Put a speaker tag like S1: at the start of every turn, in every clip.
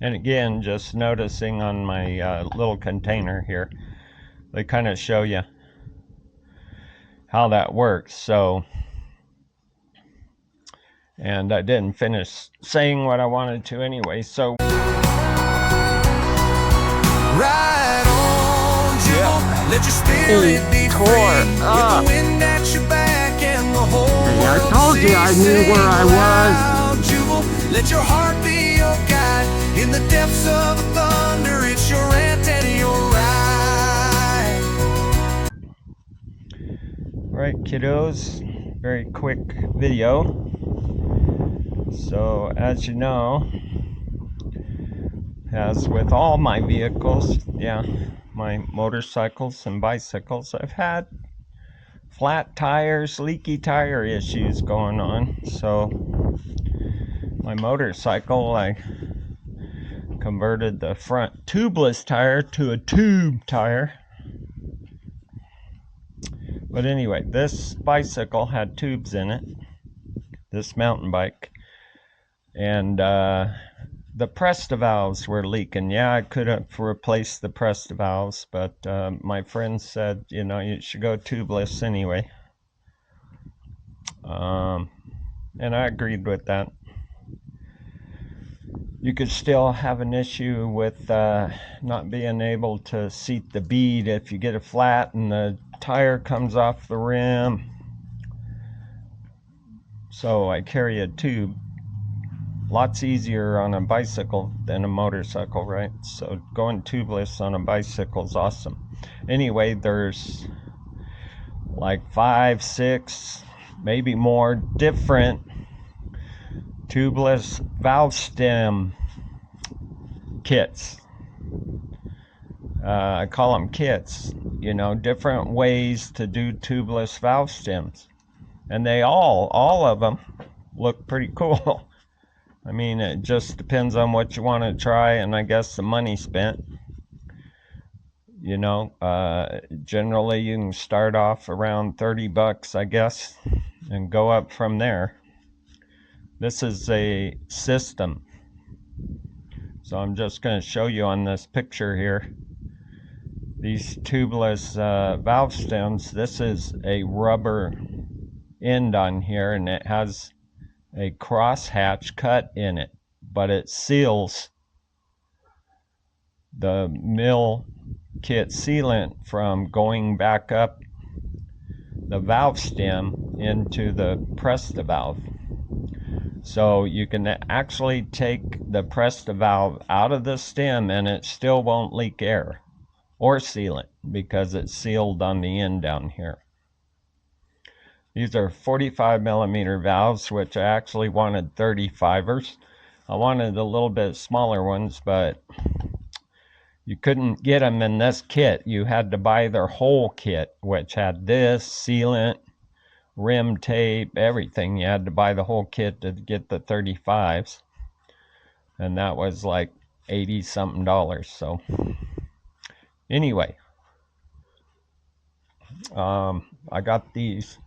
S1: And again, just noticing on my little container here, they kind of show you how that works. So, and I didn't finish saying what I wanted to anyway. So,
S2: Right on, Jewel. Let your spirit be free. With the wind at your back and the whole world.
S3: I told you I knew where I was.
S2: Jewel. Let your heart be your guide. In the depths of the thunder, it's your rant and your ride.
S1: Right, kiddos, very quick video. So, as you know, as with all my vehicles, my motorcycles and bicycles, I've had flat tires, leaky tire issues going on. So, my motorcycle, I converted the front tubeless tire to a tube tire. But anyway, this bicycle had tubes in it, this mountain bike, and the Presta valves were leaking. Yeah, I could have replaced the Presta valves, but my friend said, you know, you should go tubeless anyway. And I agreed with that. You could still have an issue with not being able to seat the bead if you get it flat and the tire comes off the rim. So I carry a tube. Lots easier on a bicycle than a motorcycle, right? So going tubeless on a bicycle is awesome. Anyway, there's like 5, 6, maybe more different tubeless valve stem kits. I call them kits, you know, different ways to do tubeless valve stems. And they all of them look pretty cool. I mean, it just depends on what you want to try, and I guess the money spent. You know, generally you can start off around $30, I guess, and go up from there. This is a system. So I'm just going to show you on this picture here. These tubeless valve stems, this is a rubber end on here, and it has a crosshatch cut in it, but it seals the Milkit Sealant from going back up the valve stem into the Presta valve. So you can actually take the Presta valve out of the stem and it still won't leak air or sealant because it's sealed on the end down here. These are 45 millimeter valves, which I actually wanted 35ers. I wanted a little bit smaller ones, but you couldn't get them in this kit. You had to buy their whole kit, which had this, sealant, rim tape, everything. You had to buy the whole kit to get the 35s. And that was like $80 something. So anyway, I got these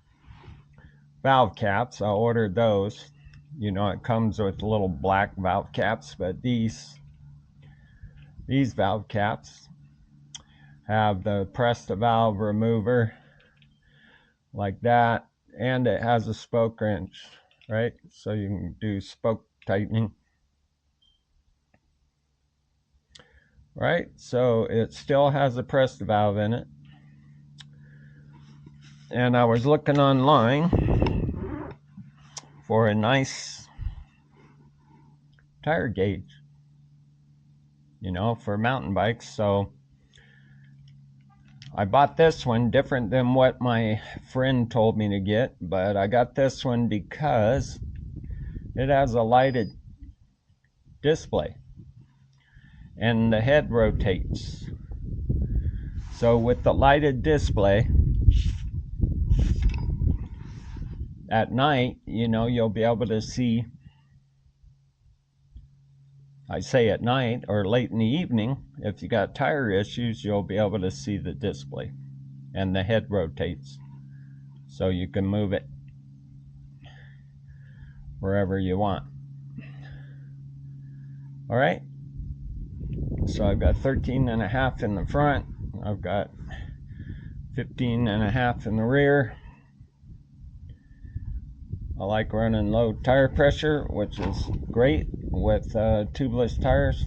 S1: valve caps. I ordered those. You know, it comes with little black valve caps, but these valve caps have the Presta valve remover like that, and it has a spoke wrench, right? So you can do spoke tightening. Right, so it still has a Presta valve in it. And I was looking online for a nice tire gauge, you know, for mountain bikes. So I bought this one, different than what my friend told me to get, but I got this one because it has a lighted display and the head rotates. So with the lighted display, at night, you know, you'll be able to see, I say at night or late in the evening, if you got tire issues, you'll be able to see the display and the head rotates. So you can move it wherever you want. All right. So I've got 13.5 in the front. I've got 15.5 in the rear. I like running low tire pressure, which is great with tubeless tires.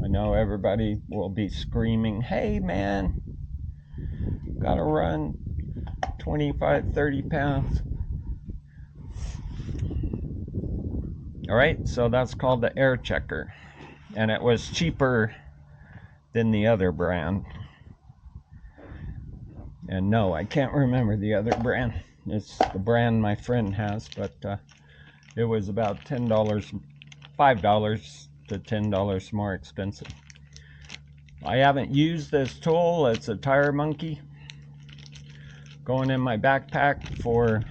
S1: I know everybody will be screaming, hey man, gotta run 25-30 pounds. Alright, so that's called the air checker, and it was cheaper than the other brand. And no, I can't remember the other brand. It's the brand my friend has, but it was about $10, $5 to $10 more expensive. I haven't used this tool. It's a tire monkey going in my backpack for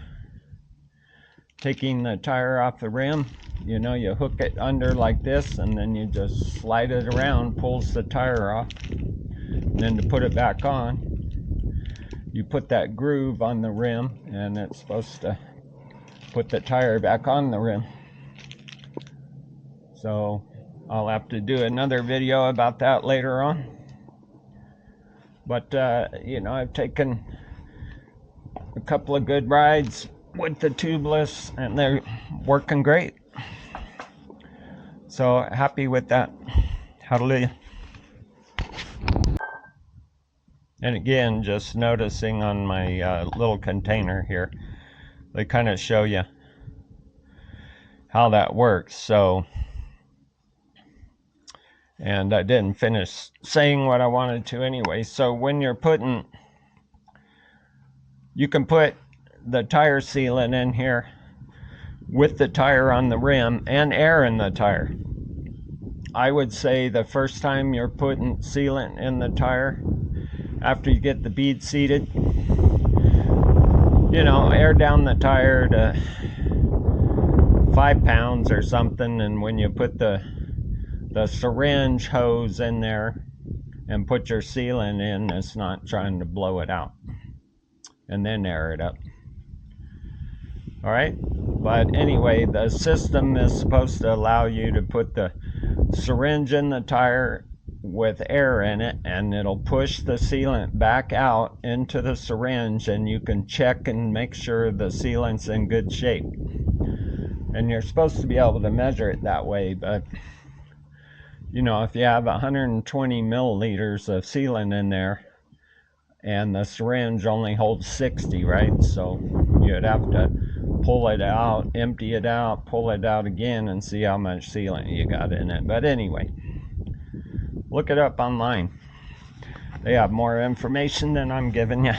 S1: taking the tire off the rim. You know, you hook it under like this and then you just slide it around, pulls the tire off. And then to put it back on, you put that groove on the rim, and it's supposed to put the tire back on the rim. So I'll have to do another video about that later on. But you know, I've taken a couple of good rides with the tubeless and they're working great. So happy with that. Hallelujah. And again, just noticing on my little container here, they kind of show you how that works. So, and I didn't finish saying what I wanted to anyway. So when you're putting, you can put the tire sealant in here with the tire on the rim and air in the tire. I would say the first time you're putting sealant in the tire, after you get the bead seated, you know, air down the tire to 5 pounds or something, and when you put the syringe hose in there and put your sealant in, it's not trying to blow it out, and then air it up. Alright, but anyway, the system is supposed to allow you to put the syringe in the tire with air in it, and it'll push the sealant back out into the syringe, and you can check and make sure the sealant's in good shape. And you're supposed to be able to measure it that way, but you know, if you have 120 milliliters of sealant in there and the syringe only holds 60, right? So you'd have to pull it out, empty it out, pull it out again, and see how much sealant you got in it. But anyway, look it up online. They have more information than I'm giving you.